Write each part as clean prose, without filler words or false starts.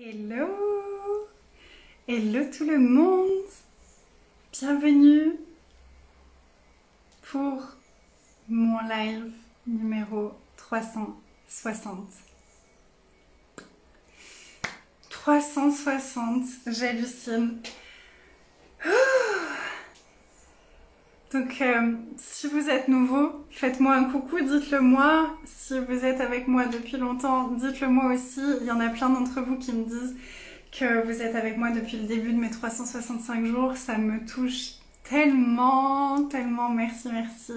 Hello! Hello tout le monde! Bienvenue pour mon live numéro 360. 360, j'hallucine. Donc, si vous êtes nouveau, faites-moi un coucou, dites-le moi. Si vous êtes avec moi depuis longtemps, dites-le moi aussi. Il y en a plein d'entre vous qui me disent que vous êtes avec moi depuis le début de mes 365 jours. Ça me touche tellement, tellement. Merci, merci.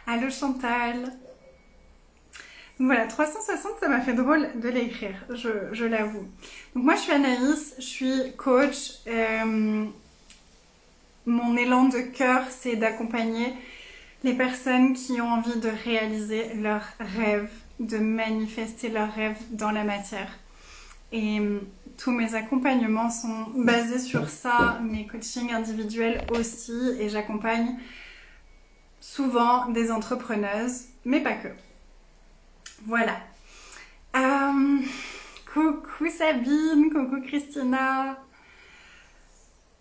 Allô Chantal. Donc voilà, 360, ça m'a fait drôle de l'écrire, je l'avoue. Donc moi, je suis Anaïs, je suis coach. Mon élan de cœur, c'est d'accompagner les personnes qui ont envie de réaliser leurs rêves, de manifester leurs rêves dans la matière. Et tous mes accompagnements sont basés sur ça, mes coachings individuels aussi, et j'accompagne souvent des entrepreneuses, mais pas que. Voilà. Coucou Sabine, coucou Christina.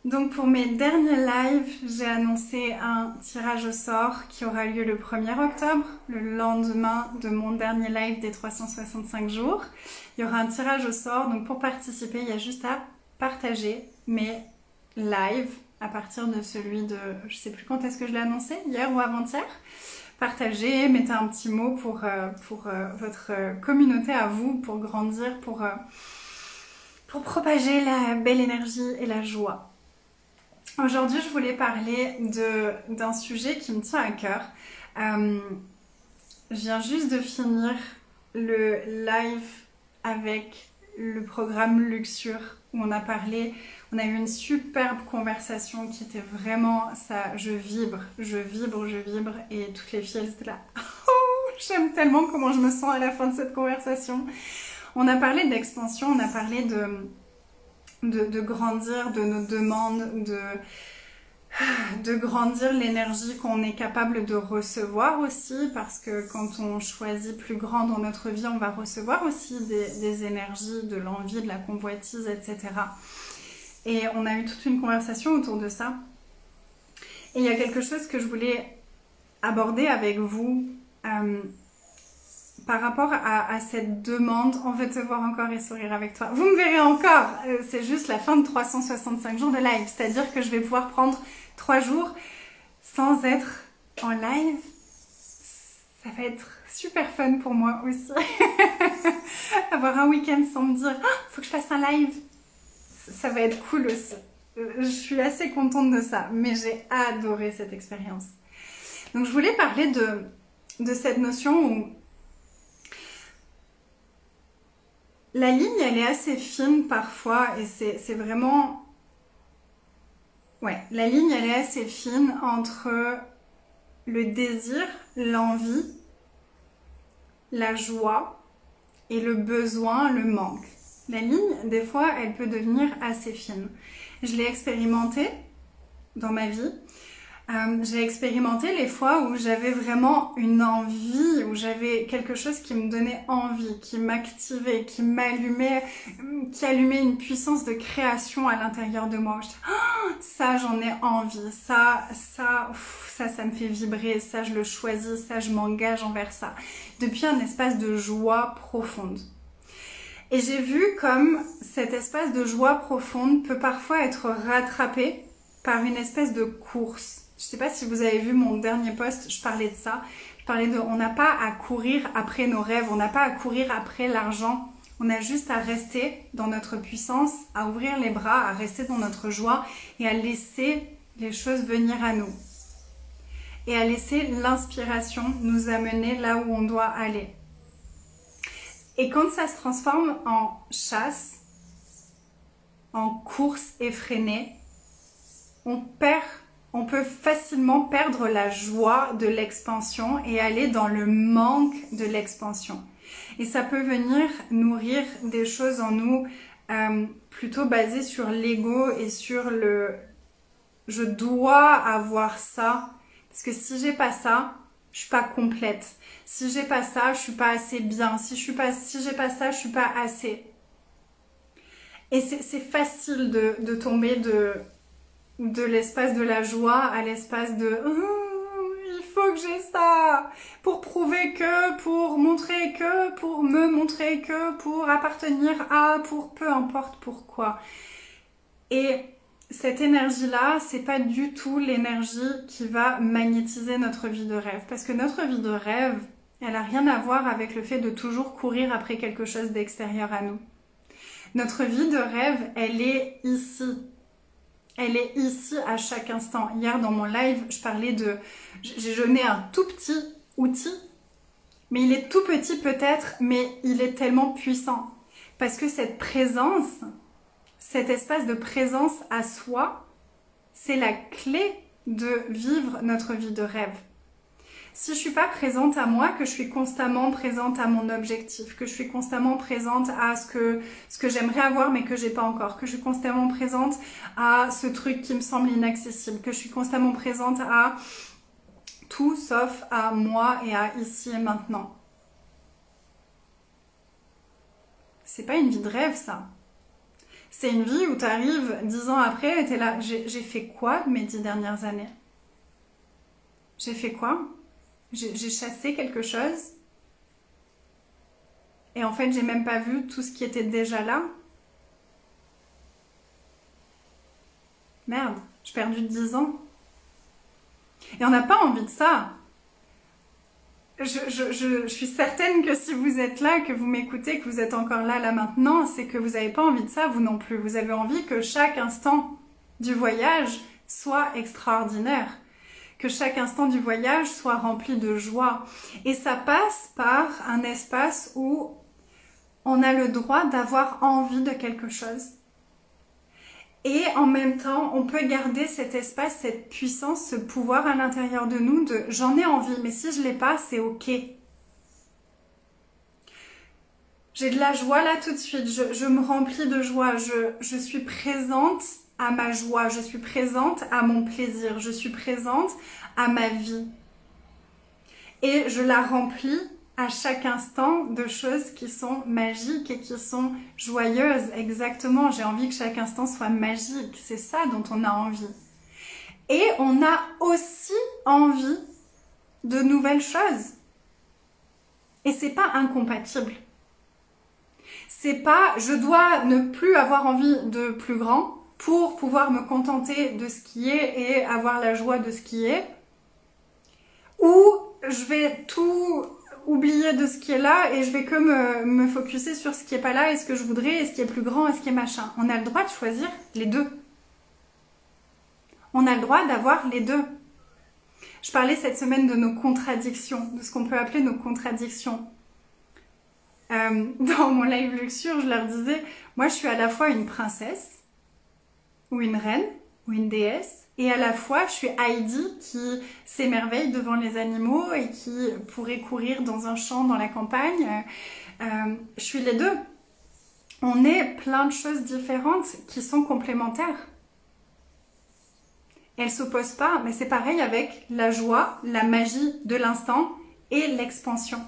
Donc pour mes derniers lives, j'ai annoncé un tirage au sort qui aura lieu le 1er octobre, le lendemain de mon dernier live des 365 jours. Il y aura un tirage au sort, donc pour participer, il y a juste à partager mes lives à partir de celui de, je sais plus quand est-ce que je l'ai annoncé, hier ou avant-hier. Partagez, mettez un petit mot pour votre communauté à vous, pour grandir, pour propager la belle énergie et la joie. Aujourd'hui, je voulais parler d'un sujet qui me tient à cœur. Je viens juste de finir le live avec le programme Luxure où on a parlé, on a eu une superbe conversation qui était vraiment ça, je vibre et toutes les filles elles étaient là. Oh, j'aime tellement comment je me sens à la fin de cette conversation. On a parlé d'expansion, on a parlé de grandir, de nos demandes, de grandir l'énergie qu'on est capable de recevoir aussi, parce que quand on choisit plus grand dans notre vie, on va recevoir aussi des énergies, de l'envie, de la convoitise, etc. Et on a eu toute une conversation autour de ça. Et il y a quelque chose que je voulais aborder avec vous, par rapport à cette demande, on veut te voir encore et sourire avec toi. Vous me verrez encore, c'est juste la fin de 365 jours de live, c'est-à-dire que je vais pouvoir prendre 3 jours sans être en live. Ça va être super fun pour moi aussi. Avoir un week-end sans me dire oh, faut que je fasse un live. Ça va être cool aussi. Je suis assez contente de ça, mais j'ai adoré cette expérience. Donc je voulais parler de cette notion où la ligne, elle est assez fine parfois et c'est vraiment... Ouais, la ligne, elle est assez fine entre le désir, l'envie, la joie et le besoin, le manque. La ligne, des fois, elle peut devenir assez fine. Je l'ai expérimenté dans ma vie. J'ai expérimenté les fois où j'avais vraiment une envie, où j'avais quelque chose qui me donnait envie, qui m'activait, qui m'allumait, qui allumait une puissance de création à l'intérieur de moi. Oh, ça j'en ai envie, ça me fait vibrer, ça je le choisis, ça je m'engage envers ça. Depuis un espace de joie profonde. Et j'ai vu comme cet espace de joie profonde peut parfois être rattrapé par une espèce de course. Je ne sais pas si vous avez vu mon dernier post, je parlais de ça. Je parlais de, on n'a pas à courir après nos rêves, on n'a pas à courir après l'argent. On a juste à rester dans notre puissance, à ouvrir les bras, à rester dans notre joie et à laisser les choses venir à nous. Et à laisser l'inspiration nous amener là où on doit aller. Et quand ça se transforme en chasse, en course effrénée, on peut facilement perdre la joie de l'expansion et aller dans le manque de l'expansion. Et ça peut venir nourrir des choses en nous plutôt basées sur l'ego et sur le « je dois avoir ça » parce que si j'ai pas ça, je suis pas complète. Si j'ai pas ça, je suis pas assez bien. Si j'ai pas ça, je suis pas assez. Et c'est facile de tomber de l'espace de la joie à l'espace de il faut que j'ai ça pour prouver que, pour montrer que, pour me montrer que, pour appartenir à, pour peu importe pourquoi. Et cette énergie-là, c'est pas du tout l'énergie qui va magnétiser notre vie de rêve. Parce que notre vie de rêve, elle a rien à voir avec le fait de toujours courir après quelque chose d'extérieur à nous. Notre vie de rêve, elle est ici. Elle est ici à chaque instant. Hier, dans mon live, je parlais de... J'ai donné un tout petit outil, mais il est tout petit peut-être, mais il est tellement puissant. Parce que cette présence, cet espace de présence à soi, c'est la clé de vivre notre vie de rêve. Si je suis pas présente à moi, que je suis constamment présente à mon objectif, que je suis constamment présente à ce que j'aimerais avoir mais que j'ai pas encore, que je suis constamment présente à ce truc qui me semble inaccessible, que je suis constamment présente à tout sauf à moi et à ici et maintenant. C'est pas une vie de rêve, ça. C'est une vie où tu arrives 10 ans après et t'es là, j'ai fait quoi de mes 10 dernières années? J'ai fait quoi? J'ai chassé quelque chose et en fait j'ai même pas vu tout ce qui était déjà là. Merde, j'ai perdu 10 ans. Et on n'a pas envie de ça. Je suis certaine que si vous êtes là, que vous m'écoutez, que vous êtes encore là maintenant, c'est que vous n'avez pas envie de ça, vous non plus. Vous avez envie que chaque instant du voyage soit extraordinaire. Que chaque instant du voyage soit rempli de joie. Et ça passe par un espace où on a le droit d'avoir envie de quelque chose. Et en même temps, on peut garder cet espace, cette puissance, ce pouvoir à l'intérieur de nous de j'en ai envie, mais si je l'ai pas, c'est ok. J'ai de la joie là tout de suite, je me remplis de joie, je suis présente à ma joie, je suis présente à mon plaisir, je suis présente à ma vie. Et je la remplis à chaque instant de choses qui sont magiques et qui sont joyeuses. Exactement, j'ai envie que chaque instant soit magique. C'est ça dont on a envie. Et on a aussi envie de nouvelles choses. Et c'est pas incompatible. C'est pas je dois ne plus avoir envie de plus grand pour pouvoir me contenter de ce qui est et avoir la joie de ce qui est. Ou je vais tout oublier de ce qui est là et je vais que me focuser sur ce qui est pas là et ce que je voudrais et ce qui est plus grand et ce qui est machin. On a le droit de choisir les deux. On a le droit d'avoir les deux. Je parlais cette semaine de nos contradictions, de ce qu'on peut appeler nos contradictions. Dans mon live Luxure, je leur disais, moi je suis à la fois une princesse ou une reine ou une déesse et à la fois je suis Heidi qui s'émerveille devant les animaux et qui pourrait courir dans un champ dans la campagne. Je suis les deux. On est plein de choses différentes qui sont complémentaires. Elles s'opposent pas, mais c'est pareil avec la joie, la magie de l'instant et l'expansion.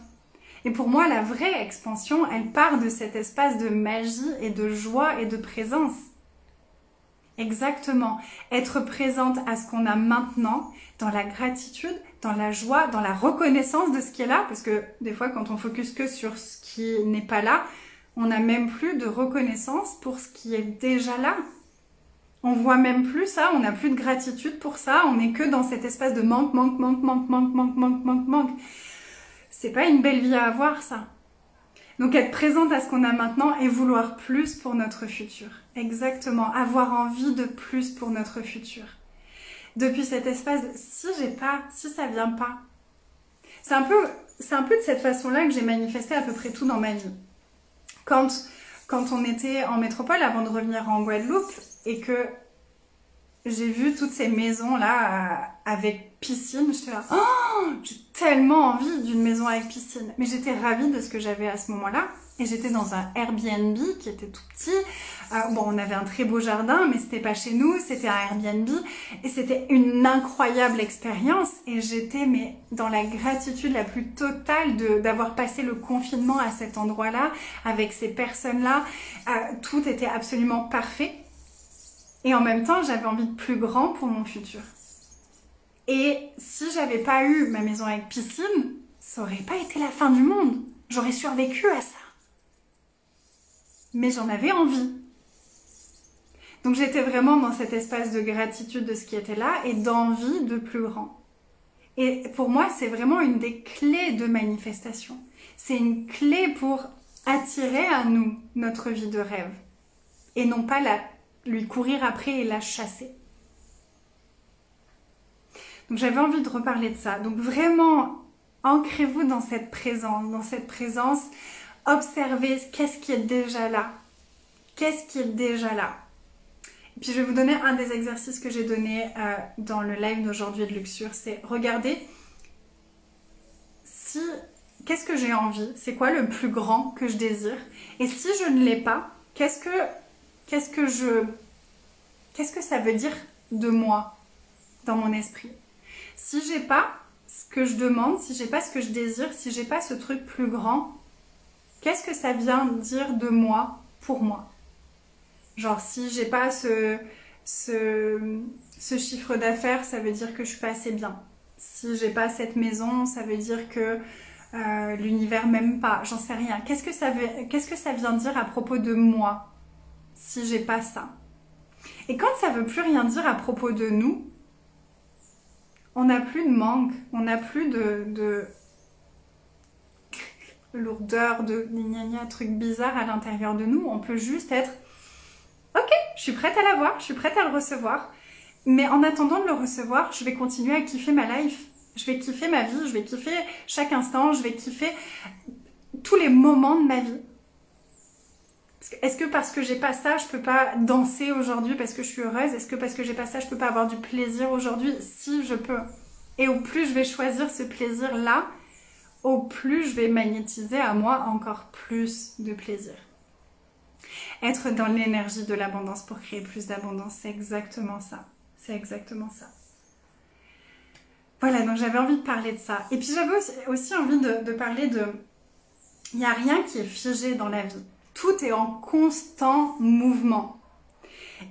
Et pour moi, la vraie expansion, elle part de cet espace de magie et de joie et de présence. Exactement. Être présente à ce qu'on a maintenant, dans la gratitude, dans la joie, dans la reconnaissance de ce qui est là, parce que des fois, quand on focus que sur ce qui n'est pas là, on n'a même plus de reconnaissance pour ce qui est déjà là. On voit même plus ça, on n'a plus de gratitude pour ça, on n'est que dans cet espace de manque. C'est pas une belle vie à avoir, ça. Donc être présente à ce qu'on a maintenant et vouloir plus pour notre futur. Exactement, avoir envie de plus pour notre futur. Depuis cet espace de si j'ai pas, si ça vient pas. C'est un peu de cette façon-là que j'ai manifesté à peu près tout dans ma vie. Quand on était en métropole avant de revenir en Guadeloupe et que j'ai vu toutes ces maisons là avec piscine, j'étais là, oh, j'ai tellement envie d'une maison avec piscine. Mais j'étais ravie de ce que j'avais à ce moment-là. Et j'étais dans un Airbnb qui était tout petit. Bon, on avait un très beau jardin, mais c'était pas chez nous, c'était un Airbnb. Et c'était une incroyable expérience. Et j'étais mais dans la gratitude la plus totale d'avoir passé le confinement à cet endroit-là, avec ces personnes-là. Tout était absolument parfait. Et en même temps, j'avais envie de plus grand pour mon futur. Et si j'avais pas eu ma maison avec piscine, ça aurait pas été la fin du monde. J'aurais survécu à ça. Mais j'en avais envie. Donc j'étais vraiment dans cet espace de gratitude de ce qui était là et d'envie de plus grand. Et pour moi, c'est vraiment une des clés de manifestation. C'est une clé pour attirer à nous notre vie de rêve. Et non pas lui courir après et la chasser. Donc j'avais envie de reparler de ça. Donc vraiment, ancrez-vous dans cette présence, observez qu'est-ce qui est déjà là. Qu'est-ce qui est déjà là. Et puis je vais vous donner un des exercices que j'ai donné dans le live d'aujourd'hui de Luxure, c'est regarder qu'est-ce que j'ai envie, c'est quoi le plus grand que je désire. Et si je ne l'ai pas, qu'est-ce que ça veut dire de moi dans mon esprit. Si j'ai pas ce que je demande, si j'ai pas ce que je désire, si j'ai pas ce truc plus grand, qu'est-ce que ça vient dire de moi pour moi? Genre si j'ai pas ce chiffre d'affaires, ça veut dire que je suis pas assez bien. Si j'ai pas cette maison, ça veut dire que l'univers m'aime pas. J'en sais rien. Qu'est-ce que ça vient dire à propos de moi si j'ai pas ça? Et quand ça veut plus rien dire à propos de nous, on n'a plus de manque, on n'a plus de lourdeur, de gna trucs bizarres à l'intérieur de nous. On peut juste être ok, je suis prête à l'avoir, je suis prête à le recevoir. Mais en attendant de le recevoir, je vais continuer à kiffer ma life. Je vais kiffer ma vie, je vais kiffer chaque instant, je vais kiffer tous les moments de ma vie. Est-ce que parce que j'ai pas ça, je peux pas danser aujourd'hui parce que je suis heureuse? Est-ce que parce que j'ai pas ça, je peux pas avoir du plaisir aujourd'hui? Si, je peux. Et au plus je vais choisir ce plaisir-là, au plus je vais magnétiser à moi encore plus de plaisir. Être dans l'énergie de l'abondance pour créer plus d'abondance, c'est exactement ça. C'est exactement ça. Voilà, donc j'avais envie de parler de ça. Et puis j'avais aussi envie de parler de... Il n'y a rien qui est figé dans la vie. Tout est en constant mouvement.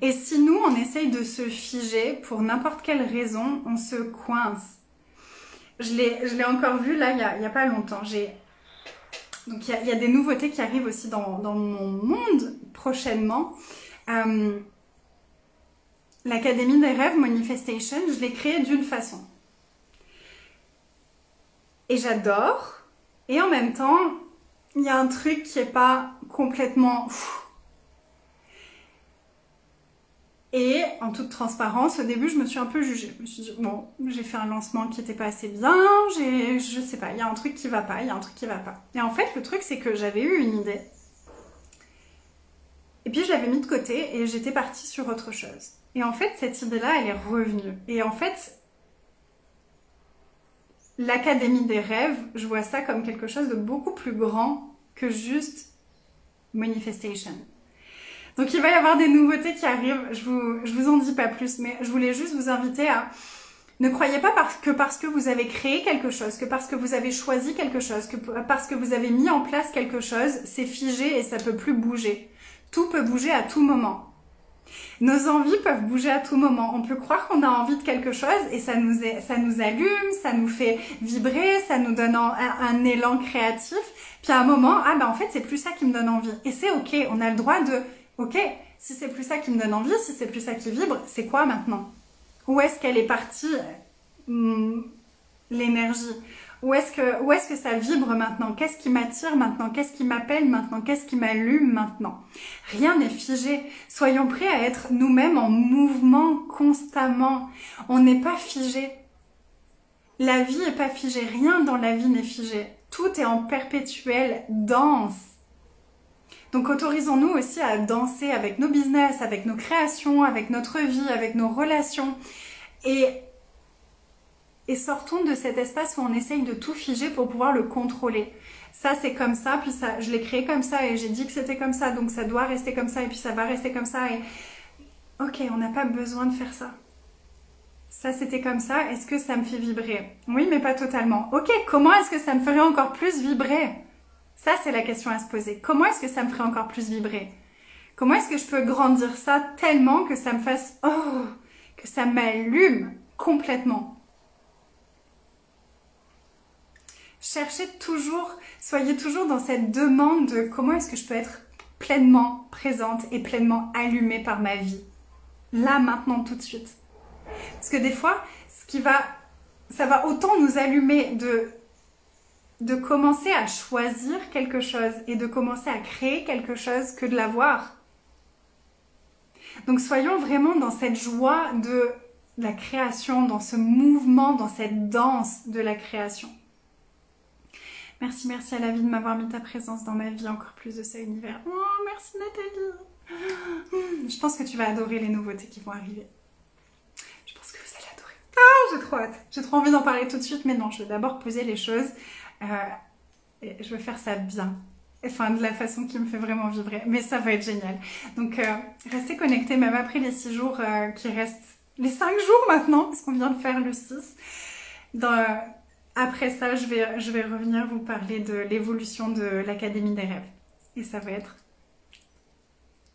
Et si nous, on essaye de se figer, pour n'importe quelle raison, on se coince. Je l'ai encore vu là, il y a pas longtemps. Donc il y a des nouveautés qui arrivent aussi dans mon monde prochainement. L'Académie des rêves Manifestation, je l'ai créée d'une façon. Et j'adore. Et en même temps, il y a un truc qui n'est pas complètement... Et en toute transparence, au début, je me suis un peu jugée. Je me suis dit, bon, j'ai fait un lancement qui n'était pas assez bien, je sais pas, il y a un truc qui va pas, il y a un truc qui va pas. Et en fait, le truc, c'est que j'avais eu une idée. Et puis, je l'avais mis de côté et j'étais partie sur autre chose. Et en fait, cette idée-là, elle est revenue. Et en fait, l'Académie des rêves, je vois ça comme quelque chose de beaucoup plus grand que juste manifestation. Donc il va y avoir des nouveautés qui arrivent, je vous en dis pas plus, mais je voulais juste vous inviter à... Ne croyez pas parce que vous avez créé quelque chose, que parce que vous avez choisi quelque chose, que parce que vous avez mis en place quelque chose, c'est figé et ça peut plus bouger. Tout peut bouger à tout moment. Nos envies peuvent bouger à tout moment. On peut croire qu'on a envie de quelque chose et ça nous allume, ça nous fait vibrer, ça nous donne un élan créatif. Puis à un moment, ah ben en fait c'est plus ça qui me donne envie. Et c'est ok, on a le droit de... Ok, si c'est plus ça qui me donne envie, si c'est plus ça qui vibre, c'est quoi maintenant? Où est-ce qu'elle est partie l'énergie? Où est-ce que ça vibre maintenant? Qu'est-ce qui m'attire maintenant? Qu'est-ce qui m'appelle maintenant? Qu'est-ce qui m'allume maintenant? Rien n'est figé. Soyons prêts à être nous-mêmes en mouvement constamment. On n'est pas figé. La vie n'est pas figée. Rien dans la vie n'est figé. Tout est en perpétuelle danse. Donc autorisons-nous aussi à danser avec nos business, avec nos créations, avec notre vie, avec nos relations. Et sortons de cet espace où on essaye de tout figer pour pouvoir le contrôler. ça c'est comme ça, puis ça, je l'ai créé comme ça et j'ai dit que c'était comme ça, donc ça doit rester comme ça et puis ça va rester comme ça et ok, on n'a pas besoin de faire ça. Ça c'était comme ça, est-ce que ça me fait vibrer? Oui, mais pas totalement. Ok, comment est-ce que ça me ferait encore plus vibrer? Ça c'est la question à se poser. Comment est-ce que ça me ferait encore plus vibrer? Comment est-ce que je peux grandir ça tellement que ça me fasse, oh, que ça m'allume complètement? Cherchez toujours, soyez toujours dans cette demande de comment est-ce que je peux être pleinement présente et pleinement allumée par ma vie. Là, maintenant, tout de suite. Parce que des fois, ça va autant nous allumer de commencer à choisir quelque chose et de commencer à créer quelque chose que de l'avoir. Donc soyons vraiment dans cette joie de la création, dans ce mouvement, dans cette danse de la création. Merci, merci à la vie de m'avoir mis ta présence dans ma vie, encore plus de ça univers. Oh, merci Nathalie. Je pense que tu vas adorer les nouveautés qui vont arriver. Je pense que vous allez adorer. Ah, j'ai trop hâte. J'ai trop envie d'en parler tout de suite, mais non, je vais d'abord poser les choses. Et je vais faire ça bien. Enfin, de la façon qui me fait vraiment vibrer. Mais ça va être génial. Donc, restez connectés, même après les 6 jours qui restent. Les 5 jours maintenant, parce qu'on vient de faire le 6. Après ça, je vais revenir vous parler de l'évolution de l'Académie des rêves. Et ça va être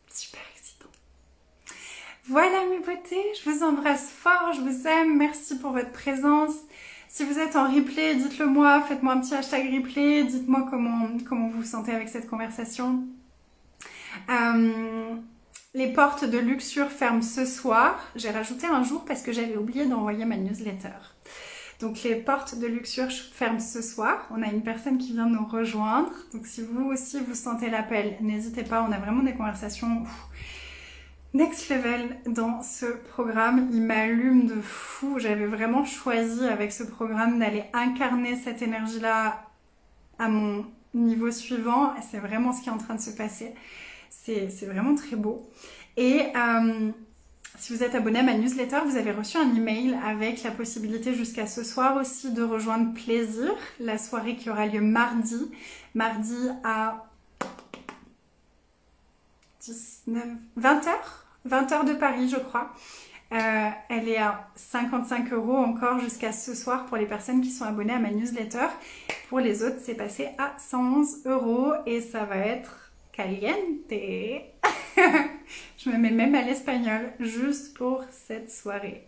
super excitant. Voilà mes beautés, je vous embrasse fort, je vous aime. Merci pour votre présence. Si vous êtes en replay, dites-le moi, faites-moi un petit hashtag replay, dites-moi comment vous vous sentez avec cette conversation. Les portes de Luxure ferment ce soir. J'ai rajouté un jour parce que j'avais oublié d'envoyer ma newsletter. Donc les portes de Luxure ferment ce soir. On a une personne qui vient nous rejoindre. Donc si vous aussi vous sentez l'appel, n'hésitez pas. On a vraiment des conversations next level dans ce programme. Il m'allume de fou. J'avais vraiment choisi avec ce programme d'aller incarner cette énergie-là à mon niveau suivant. C'est vraiment ce qui est en train de se passer. C'est vraiment très beau. Et si vous êtes abonné à ma newsletter, vous avez reçu un email avec la possibilité jusqu'à ce soir aussi de rejoindre Plaisir, la soirée qui aura lieu mardi à 20h de Paris, je crois. Elle est à 55 € encore jusqu'à ce soir pour les personnes qui sont abonnées à ma newsletter. Pour les autres, c'est passé à 111 € et ça va être caliente. Je me mets même à l'espagnol juste pour cette soirée.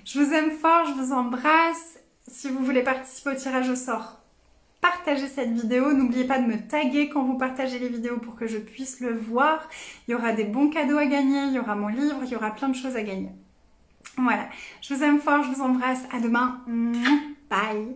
Je vous aime fort, je vous embrasse. Si vous voulez participer au tirage au sort, partagez cette vidéo. N'oubliez pas de me taguer quand vous partagez les vidéos pour que je puisse le voir. Il y aura des bons cadeaux à gagner, il y aura mon livre, il y aura plein de choses à gagner. Voilà, je vous aime fort, je vous embrasse. À demain. Bye.